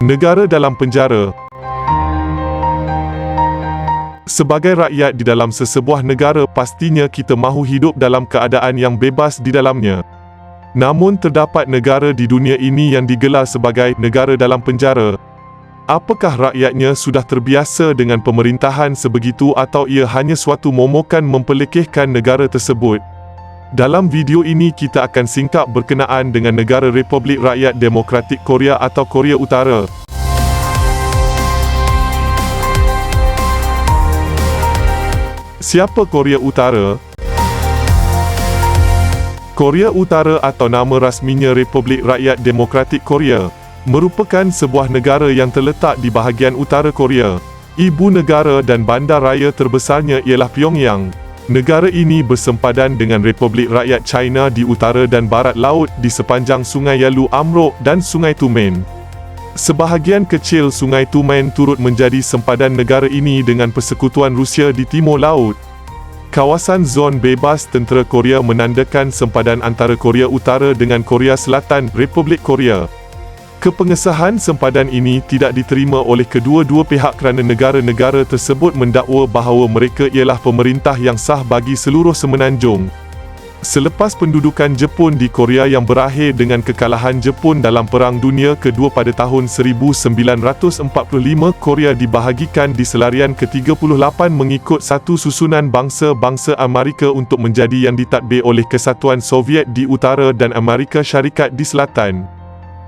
Negara dalam penjara. Sebagai rakyat di dalam sesebuah negara, pastinya kita mahu hidup dalam keadaan yang bebas di dalamnya. Namun terdapat negara di dunia ini yang digelar sebagai negara dalam penjara. Apakah rakyatnya sudah terbiasa dengan pemerintahan sebegitu atau ia hanya suatu momokan mempelekehkan negara tersebut? Dalam video ini kita akan singkap berkenaan dengan negara Republik Rakyat Demokratik Korea atau Korea Utara. Siapa Korea Utara? Korea Utara atau nama rasminya Republik Rakyat Demokratik Korea merupakan sebuah negara yang terletak di bahagian utara Korea. Ibu negara dan bandar raya terbesarnya ialah Pyongyang. Negara ini bersempadan dengan Republik Rakyat China di utara dan barat laut di sepanjang Sungai Yalu Amrok dan Sungai Tumen. Sebahagian kecil Sungai Tumen turut menjadi sempadan negara ini dengan persekutuan Rusia di timur laut. Kawasan zon bebas tentera Korea menandakan sempadan antara Korea Utara dengan Korea Selatan, Republik Korea. Kepengesahan sempadan ini tidak diterima oleh kedua-dua pihak kerana negara-negara tersebut mendakwa bahawa mereka ialah pemerintah yang sah bagi seluruh semenanjung. Selepas pendudukan Jepun di Korea yang berakhir dengan kekalahan Jepun dalam Perang Dunia Kedua pada tahun 1945, Korea dibahagikan di selarian ke-38 mengikut satu susunan bangsa-bangsa Amerika untuk menjadi yang ditadbir oleh Kesatuan Soviet di utara dan Amerika Syarikat di selatan.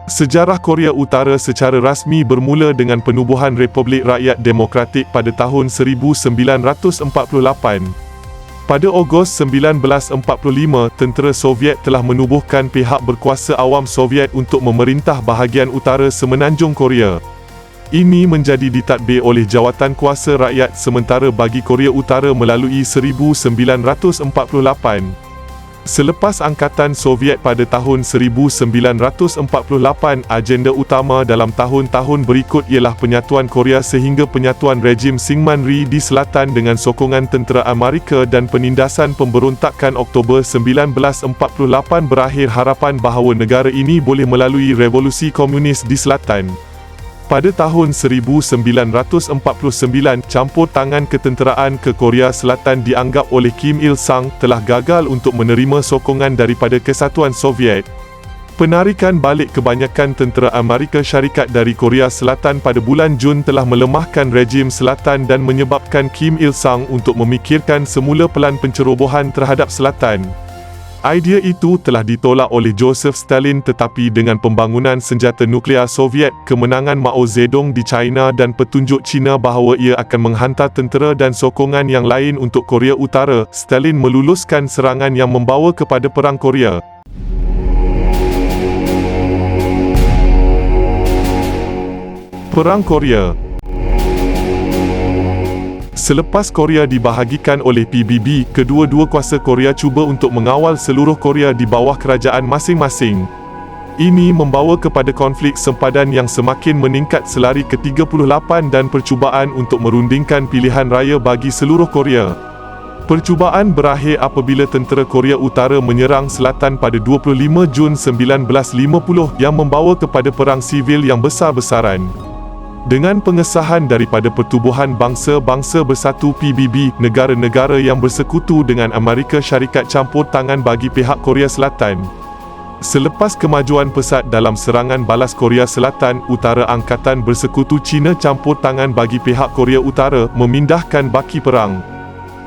Sejarah Korea Utara secara rasmi bermula dengan penubuhan Republik Rakyat Demokratik pada tahun 1948. Pada Ogos 1945, tentera Soviet telah menubuhkan pihak berkuasa awam Soviet untuk memerintah bahagian utara semenanjung Korea. Ini menjadi ditadbir oleh Jawatan Kuasa Rakyat sementara bagi Korea Utara melalui 1948. Selepas Angkatan Soviet pada tahun 1948, agenda utama dalam tahun-tahun berikut ialah penyatuan Korea sehingga penyatuan rejim Syngman-rhee di selatan dengan sokongan tentera Amerika dan penindasan pemberontakan Oktober 1948 berakhir harapan bahawa negara ini boleh melalui revolusi komunis di selatan. Pada tahun 1949, campur tangan ketenteraan ke Korea Selatan dianggap oleh Kim Il-sung telah gagal untuk menerima sokongan daripada Kesatuan Soviet. Penarikan balik kebanyakan tentera Amerika Syarikat dari Korea Selatan pada bulan Jun telah melemahkan rejim Selatan dan menyebabkan Kim Il-sung untuk memikirkan semula pelan pencerobohan terhadap Selatan. Idea itu telah ditolak oleh Joseph Stalin, tetapi dengan pembangunan senjata nuklear Soviet, kemenangan Mao Zedong di China dan petunjuk China bahawa ia akan menghantar tentera dan sokongan yang lain untuk Korea Utara, Stalin meluluskan serangan yang membawa kepada Perang Korea. Perang Korea. Selepas Korea dibahagikan oleh PBB, kedua-dua kuasa Korea cuba untuk mengawal seluruh Korea di bawah kerajaan masing-masing. Ini membawa kepada konflik sempadan yang semakin meningkat selari ke-38 dan percubaan untuk merundingkan pilihan raya bagi seluruh Korea. Percubaan berakhir apabila tentera Korea Utara menyerang selatan pada 25 Jun 1950 yang membawa kepada perang sivil yang besar-besaran. Dengan pengesahan daripada Pertubuhan Bangsa-Bangsa Bersatu PBB, negara-negara yang bersekutu dengan Amerika Syarikat campur tangan bagi pihak Korea Selatan. Selepas kemajuan pesat dalam serangan balas Korea Selatan, Utara Angkatan Bersekutu China campur tangan bagi pihak Korea Utara memindahkan baki perang.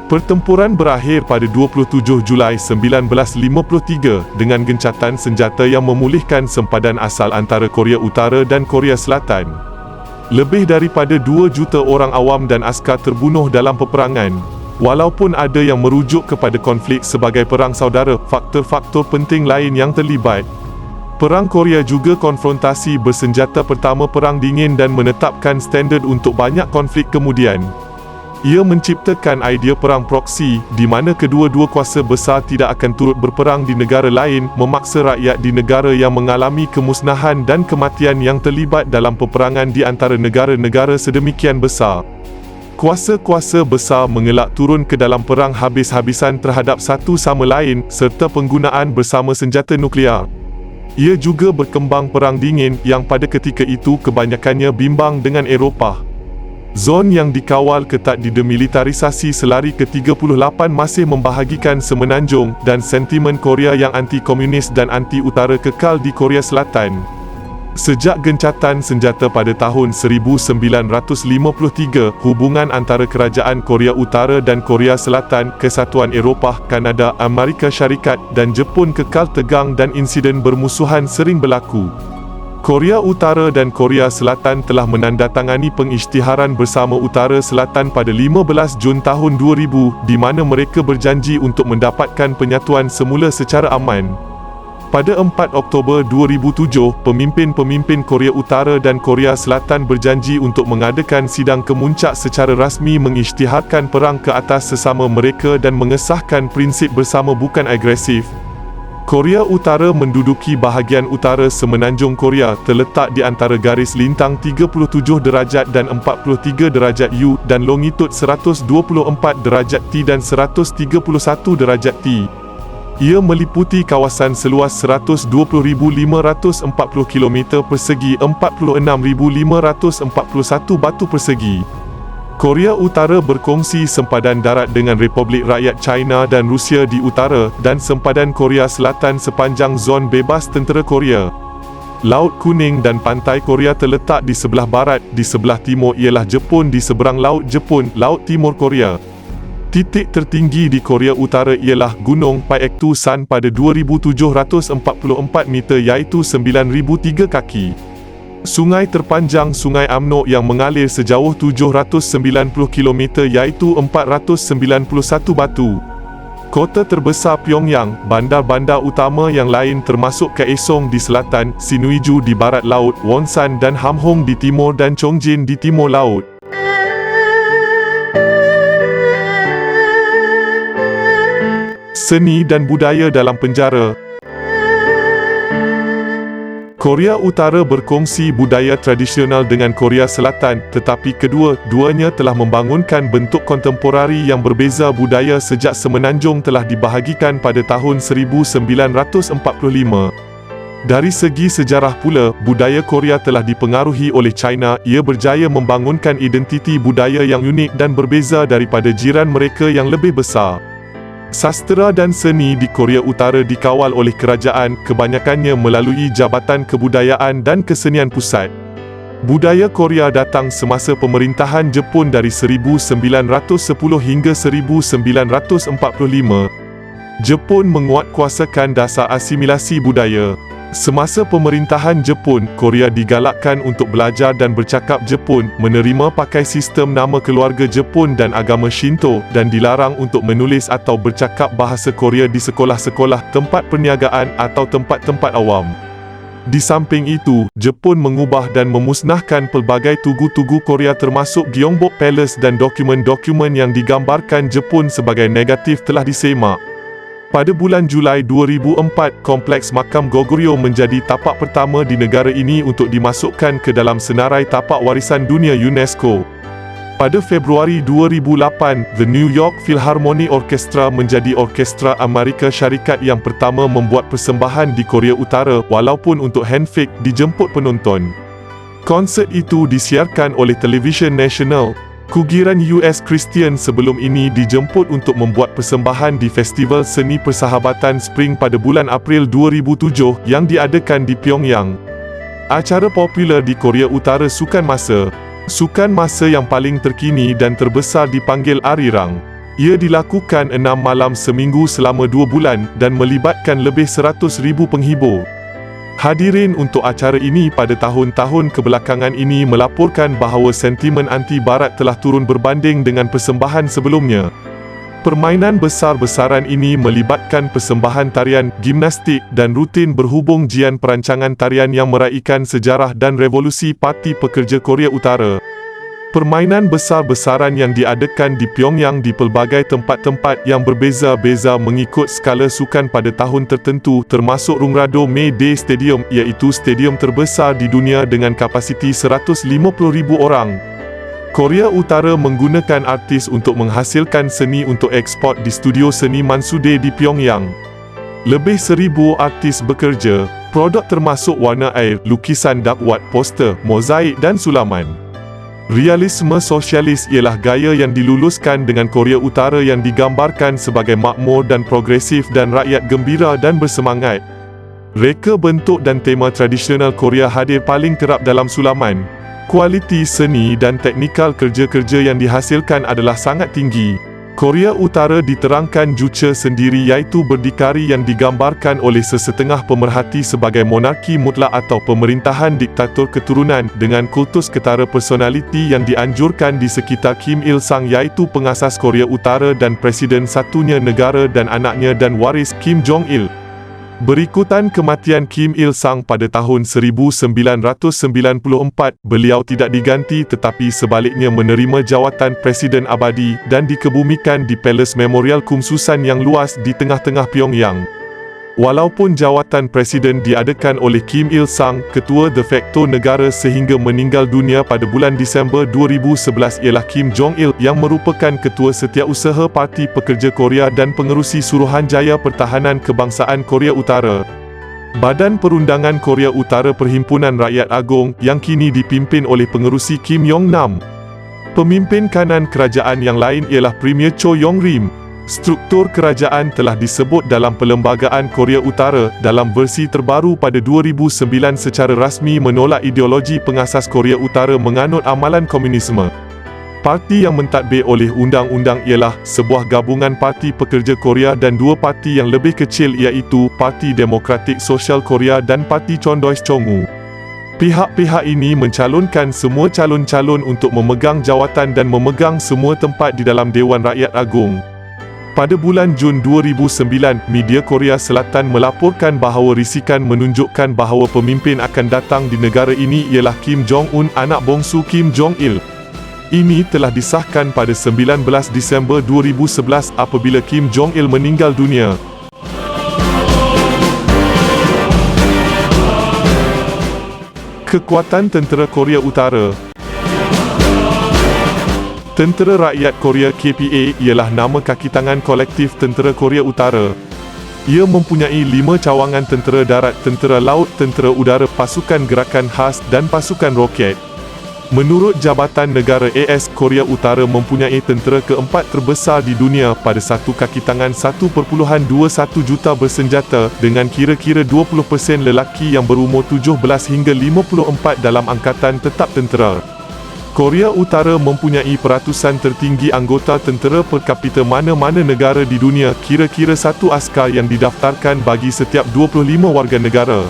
Pertempuran berakhir pada 27 Julai 1953 dengan gencatan senjata yang memulihkan sempadan asal antara Korea Utara dan Korea Selatan. Lebih daripada 2 juta orang awam dan askar terbunuh dalam peperangan. Walaupun ada yang merujuk kepada konflik sebagai perang saudara, faktor-faktor penting lain yang terlibat. Perang Korea juga konfrontasi bersenjata pertama Perang Dingin dan menetapkan standard untuk banyak konflik kemudian. Ia menciptakan idea perang proksi, di mana kedua-dua kuasa besar tidak akan turut berperang di negara lain, memaksa rakyat di negara yang mengalami kemusnahan dan kematian yang terlibat dalam peperangan di antara negara-negara sedemikian besar. Kuasa-kuasa besar mengelak turun ke dalam perang habis-habisan terhadap satu sama lain, serta penggunaan bersama senjata nuklear. Ia juga berkembang Perang Dingin yang pada ketika itu kebanyakannya bimbang dengan Eropah. Zon yang dikawal ketat didemilitarisasi selari ke-38 masih membahagikan semenanjung dan sentimen Korea yang anti-komunis dan anti-utara kekal di Korea Selatan. Sejak gencatan senjata pada tahun 1953, hubungan antara Kerajaan Korea Utara dan Korea Selatan, Kesatuan Eropah, Kanada, Amerika Syarikat dan Jepun kekal tegang dan insiden bermusuhan sering berlaku. Korea Utara dan Korea Selatan telah menandatangani pengisytiharan bersama Utara Selatan pada 15 Jun tahun 2000 di mana mereka berjanji untuk mendapatkan penyatuan semula secara aman. Pada 4 Oktober 2007, pemimpin-pemimpin Korea Utara dan Korea Selatan berjanji untuk mengadakan sidang kemuncak secara rasmi mengisytiharkan perang ke atas sesama mereka dan mengesahkan prinsip bersama bukan agresif. Korea Utara menduduki bahagian utara semenanjung Korea terletak di antara garis lintang 37 derajat dan 43 derajat U dan longitud 124 derajat T dan 131 derajat T. Ia meliputi kawasan seluas 120,540 km persegi 46,541 batu persegi. Korea Utara berkongsi sempadan darat dengan Republik Rakyat China dan Rusia di utara dan sempadan Korea Selatan sepanjang zon bebas tentera Korea. Laut Kuning dan Pantai Korea terletak di sebelah barat, di sebelah timur ialah Jepun di seberang Laut Jepun, Laut Timur Korea. Titik tertinggi di Korea Utara ialah Gunung Paektu San pada 2,744 meter iaitu 9,003 kaki. Sungai terpanjang Sungai Amnok yang mengalir sejauh 790 km iaitu 491 batu. Kota terbesar Pyongyang, bandar-bandar utama yang lain termasuk Kaesong di selatan, Sinuiju di barat laut, Wonsan dan Hamhong di timur dan Chongjin di timur laut. Seni dan budaya dalam penjara. Korea Utara berkongsi budaya tradisional dengan Korea Selatan, tetapi kedua-duanya telah membangunkan bentuk kontemporari yang berbeza budaya sejak semenanjung telah dibahagikan pada tahun 1945. Dari segi sejarah pula, budaya Korea telah dipengaruhi oleh China. Ia berjaya membangunkan identiti budaya yang unik dan berbeza daripada jiran mereka yang lebih besar. Sastera dan seni di Korea Utara dikawal oleh kerajaan, kebanyakannya melalui Jabatan Kebudayaan dan Kesenian Pusat. Budaya Korea datang semasa pemerintahan Jepun dari 1910 hingga 1945. Jepun menguatkuasakan dasar asimilasi budaya. Semasa pemerintahan Jepun, Korea digalakkan untuk belajar dan bercakap Jepun, menerima pakai sistem nama keluarga Jepun dan agama Shinto, dan dilarang untuk menulis atau bercakap bahasa Korea di sekolah-sekolah, tempat perniagaan atau tempat-tempat awam. Di samping itu, Jepun mengubah dan memusnahkan pelbagai tugu-tugu Korea termasuk Gyeongbok Palace dan dokumen-dokumen yang digambarkan Jepun sebagai negatif telah disemak. Pada bulan Julai 2004, Kompleks Makam Goguryeo menjadi tapak pertama di negara ini untuk dimasukkan ke dalam senarai tapak warisan dunia UNESCO. Pada Februari 2008, The New York Philharmonic Orchestra menjadi orkestra Amerika Syarikat yang pertama membuat persembahan di Korea Utara, walaupun untuk handshake dijemput penonton. Konsert itu disiarkan oleh televisyen nasional. Kugiran US Christian sebelum ini dijemput untuk membuat persembahan di Festival Seni Persahabatan Spring pada bulan April 2007 yang diadakan di Pyongyang. Acara popular di Korea Utara sukan masa. Sukan masa yang paling terkini dan terbesar dipanggil Arirang. Ia dilakukan 6 malam seminggu selama 2 bulan dan melibatkan lebih 100,000 penghibur. Hadirin untuk acara ini pada tahun-tahun kebelakangan ini melaporkan bahawa sentimen anti-barat telah turun berbanding dengan persembahan sebelumnya. Permainan besar-besaran ini melibatkan persembahan tarian, gimnastik dan rutin berhubung jian perancangan tarian yang meraikan sejarah dan revolusi Parti Pekerja Korea Utara. Permainan besar-besaran yang diadakan di Pyongyang di pelbagai tempat-tempat yang berbeza-beza mengikut skala sukan pada tahun tertentu termasuk Rungrado May Day Stadium iaitu stadium terbesar di dunia dengan kapasiti 150,000 orang. Korea Utara menggunakan artis untuk menghasilkan seni untuk ekspor di studio seni Mansudae di Pyongyang. Lebih 1,000 artis bekerja. Produk termasuk warna air, lukisan dakwat, poster, mozaik dan sulaman. Realisme sosialis ialah gaya yang diluluskan dengan Korea Utara yang digambarkan sebagai makmur dan progresif dan rakyat gembira dan bersemangat. Reka bentuk dan tema tradisional Korea hadir paling kerap dalam sulaman. Kualiti seni dan teknikal kerja-kerja yang dihasilkan adalah sangat tinggi. Korea Utara diterangkan juca sendiri iaitu berdikari yang digambarkan oleh sesetengah pemerhati sebagai monarki mutlak atau pemerintahan diktator keturunan dengan kultus ketara personaliti yang dianjurkan di sekitar Kim Il-sung iaitu pengasas Korea Utara dan Presiden satunya negara dan anaknya dan waris Kim Jong-il. Berikutan kematian Kim Il-sung pada tahun 1994, beliau tidak diganti tetapi sebaliknya menerima jawatan Presiden Abadi dan dikebumikan di Palace Memorial Kumsusan yang luas di tengah-tengah Pyongyang. Walaupun jawatan Presiden diadakan oleh Kim Il-sung, ketua de facto negara sehingga meninggal dunia pada bulan Disember 2011 ialah Kim Jong-il yang merupakan ketua setiausaha Parti Pekerja Korea dan pengerusi Suruhanjaya Pertahanan Kebangsaan Korea Utara. Badan Perundangan Korea Utara Perhimpunan Rakyat Agung yang kini dipimpin oleh pengerusi Kim Yong-nam. Pemimpin kanan kerajaan yang lain ialah Premier Cho Yong-rim. Struktur kerajaan telah disebut dalam Perlembagaan Korea Utara dalam versi terbaru pada 2009 secara rasmi menolak ideologi pengasas Korea Utara menganut amalan komunisme. Parti yang mentadbir oleh undang-undang ialah sebuah gabungan Parti Pekerja Korea dan dua parti yang lebih kecil iaitu Parti Demokratik Sosial Korea dan Parti Chondois Chongu. Pihak-pihak ini mencalonkan semua calon-calon untuk memegang jawatan dan memegang semua tempat di dalam Dewan Rakyat Agung. Pada bulan Jun 2009, media Korea Selatan melaporkan bahawa risikan menunjukkan bahawa pemimpin akan datang di negara ini ialah Kim Jong-un, anak bongsu Kim Jong-il. Ini telah disahkan pada 19 Disember 2011 apabila Kim Jong-il meninggal dunia. Kekuatan Tentera Korea Utara. Tentera Rakyat Korea KPA ialah nama kaki tangan kolektif Tentera Korea Utara. Ia mempunyai 5 cawangan tentera darat, tentera laut, tentera udara, pasukan gerakan khas dan pasukan roket. Menurut Jabatan Negara AS, Korea Utara mempunyai tentera keempat terbesar di dunia pada satu kaki tangan 1.21 juta bersenjata dengan kira-kira 20% lelaki yang berumur 17 hingga 54 dalam angkatan tetap tentera. Korea Utara mempunyai peratusan tertinggi anggota tentera per kapita mana-mana negara di dunia, kira-kira satu askar yang didaftarkan bagi setiap 25 warga negara.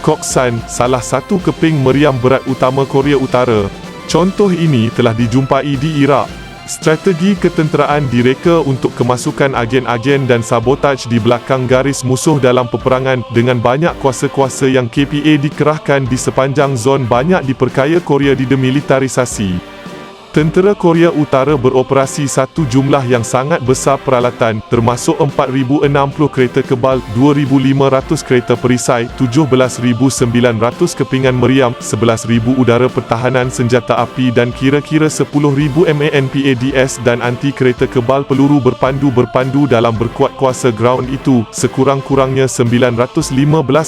Koksan, salah satu keping meriam berat utama Korea Utara. Contoh ini telah dijumpai di Iraq. Strategi ketenteraan direka untuk kemasukan agen-agen dan sabotaj di belakang garis musuh dalam peperangan dengan banyak kuasa-kuasa yang KPA dikerahkan di sepanjang zon banyak diperkaya Korea didemilitarisasi. Tentera Korea Utara beroperasi satu jumlah yang sangat besar peralatan, termasuk 4,060 kereta kebal, 2,500 kereta perisai, 17,900 kepingan meriam, 11,000 udara pertahanan senjata api dan kira-kira 10,000 MANPADS dan anti kereta kebal peluru berpandu dalam berkuat kuasa ground itu. Sekurang-kurangnya 915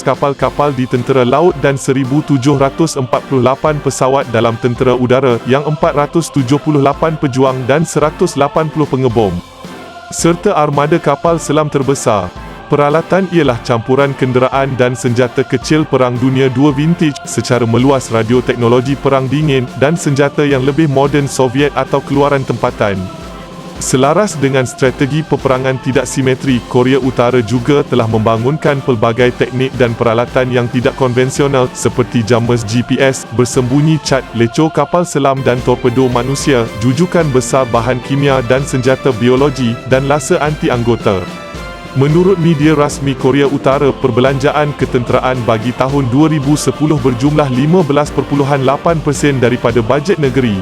kapal-kapal di tentera laut dan 1,748 pesawat dalam tentera udara yang 478 pejuang dan 180 pengebom. Serta armada kapal selam terbesar. Peralatan ialah campuran kenderaan dan senjata kecil Perang Dunia II vintage secara meluas, radio teknologi perang dingin dan senjata yang lebih moden Soviet atau keluaran tempatan. Selaras dengan strategi peperangan tidak simetri, Korea Utara juga telah membangunkan pelbagai teknik dan peralatan yang tidak konvensional seperti jammers GPS, bersembunyi cat, leco kapal selam dan torpedo manusia, jujukan besar bahan kimia dan senjata biologi, dan laser anti-anggota. Menurut media rasmi Korea Utara, perbelanjaan ketenteraan bagi tahun 2010 berjumlah 15.8% daripada bajet negeri.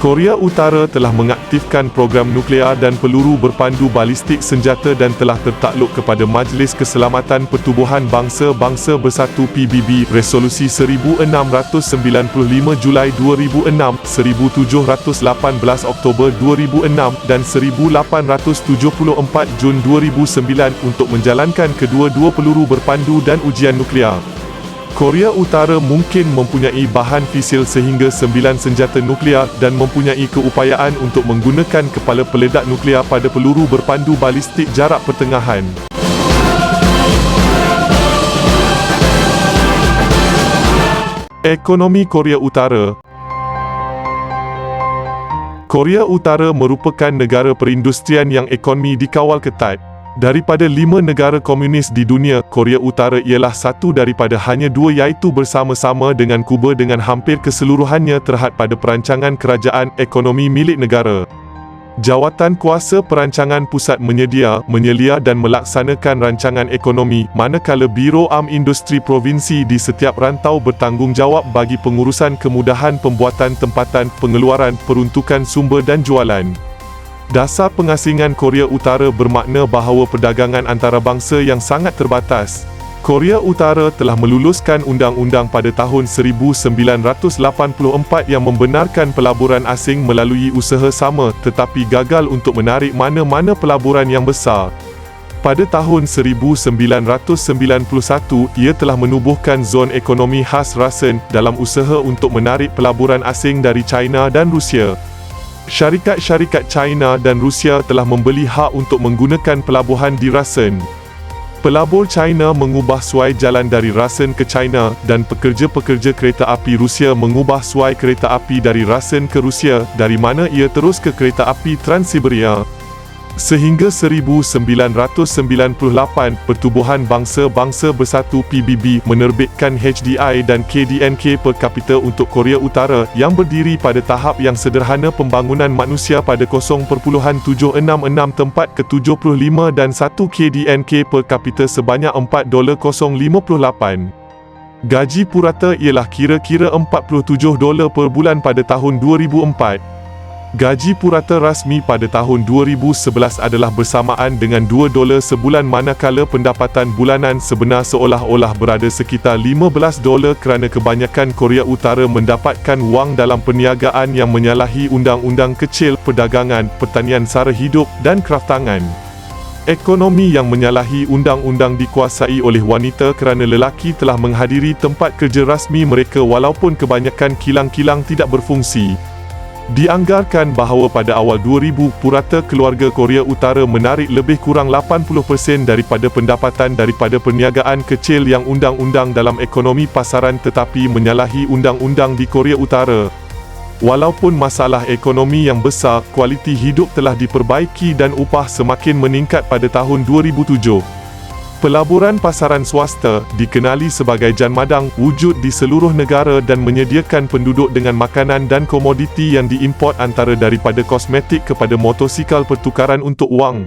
Korea Utara telah mengaktifkan program nuklear dan peluru berpandu balistik senjata dan telah tertakluk kepada Majlis Keselamatan Pertubuhan Bangsa-Bangsa Bersatu PBB Resolusi 1695 Julai 2006, 1718 Oktober 2006 dan 1874 Jun 2009 untuk menjalankan kedua-dua peluru berpandu dan ujian nuklear. Korea Utara mungkin mempunyai bahan fisil sehingga 9 senjata nuklear dan mempunyai keupayaan untuk menggunakan kepala peledak nuklear pada peluru berpandu balistik jarak pertengahan. Ekonomi Korea Utara. Korea Utara merupakan negara perindustrian yang ekonomi dikawal ketat. Daripada 5 negara komunis di dunia, Korea Utara ialah satu daripada hanya 2 iaitu bersama-sama dengan Kuba dengan hampir keseluruhannya terhad pada perancangan kerajaan ekonomi milik negara. Jawatan Kuasa Perancangan Pusat menyelia dan melaksanakan rancangan ekonomi, manakala Biro Am Industri Provinsi di setiap rantau bertanggungjawab bagi pengurusan kemudahan pembuatan tempatan, pengeluaran, peruntukan sumber dan jualan. Dasar pengasingan Korea Utara bermakna bahawa perdagangan antarabangsa yang sangat terbatas. Korea Utara telah meluluskan undang-undang pada tahun 1984 yang membenarkan pelaburan asing melalui usaha sama tetapi gagal untuk menarik mana-mana pelaburan yang besar. Pada tahun 1991, ia telah menubuhkan zon ekonomi khas Rasen dalam usaha untuk menarik pelaburan asing dari China dan Rusia. Syarikat-syarikat China dan Rusia telah membeli hak untuk menggunakan pelabuhan di Rasen. Pelabur China mengubah suai jalan dari Rasen ke China dan pekerja-pekerja kereta api Rusia mengubah suai kereta api dari Rasen ke Rusia, dari mana ia terus ke kereta api Trans-Siberia. Sehingga 1998, Pertubuhan Bangsa-Bangsa Bersatu PBB menerbitkan HDI dan KDNK per kapita untuk Korea Utara yang berdiri pada tahap yang sederhana pembangunan manusia pada 0.766 tempat ke-75 dan 1 KDNK per kapita sebanyak $4.058. Gaji purata ialah kira-kira $47 per bulan pada tahun 2004. Gaji purata rasmi pada tahun 2011 adalah bersamaan dengan $2 sebulan manakala pendapatan bulanan sebenar seolah-olah berada sekitar $15 kerana kebanyakan Korea Utara mendapatkan wang dalam perniagaan yang menyalahi undang-undang kecil, perdagangan, pertanian sara hidup dan kraftangan. Ekonomi yang menyalahi undang-undang dikuasai oleh wanita kerana lelaki telah menghadiri tempat kerja rasmi mereka walaupun kebanyakan kilang-kilang tidak berfungsi. Dianggarkan bahawa pada awal 2000, purata keluarga Korea Utara menarik lebih kurang 80% daripada pendapatan daripada perniagaan kecil yang undang-undang dalam ekonomi pasaran tetapi menyalahi undang-undang di Korea Utara. Walaupun masalah ekonomi yang besar, kualiti hidup telah diperbaiki dan upah semakin meningkat pada tahun 2007. Pelaburan pasaran swasta, dikenali sebagai Jan Madang, wujud di seluruh negara dan menyediakan penduduk dengan makanan dan komoditi yang diimport antara daripada kosmetik kepada motosikal pertukaran untuk wang.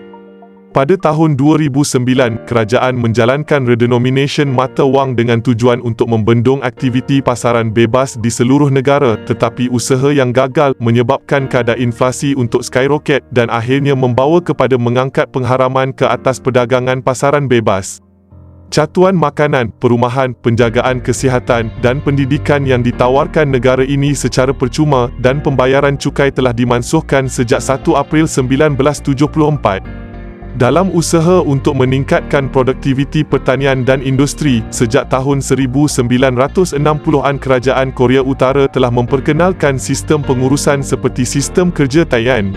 Pada tahun 2009, kerajaan menjalankan redenomination mata wang dengan tujuan untuk membendung aktiviti pasaran bebas di seluruh negara, tetapi usaha yang gagal menyebabkan kadar inflasi untuk skyrocket dan akhirnya membawa kepada mengangkat pengharaman ke atas perdagangan pasaran bebas. Catuan makanan, perumahan, penjagaan kesihatan dan pendidikan yang ditawarkan negara ini secara percuma dan pembayaran cukai telah dimansuhkan sejak 1 April 1974. Dalam usaha untuk meningkatkan produktiviti pertanian dan industri, sejak tahun 1960-an kerajaan Korea Utara telah memperkenalkan sistem pengurusan seperti sistem kerja tayaan.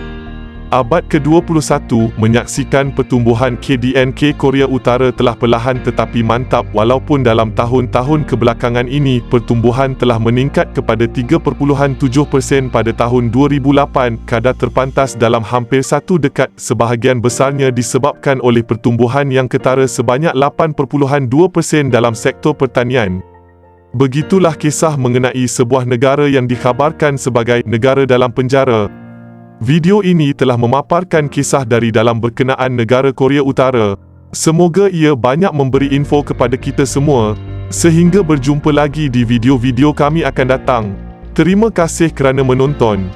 Abad ke-21 menyaksikan pertumbuhan KDNK Korea Utara telah perlahan tetapi mantap walaupun dalam tahun-tahun kebelakangan ini pertumbuhan telah meningkat kepada 3.7% pada tahun 2008, kadar terpantas dalam hampir satu dekad, sebahagian besarnya disebabkan oleh pertumbuhan yang ketara sebanyak 8.2% dalam sektor pertanian. Begitulah kisah mengenai sebuah negara yang dikhabarkan sebagai negara dalam penjara. Video ini telah memaparkan kisah dari dalam berkenaan negara Korea Utara. Semoga ia banyak memberi info kepada kita semua. Sehingga berjumpa lagi di video-video kami akan datang. Terima kasih kerana menonton.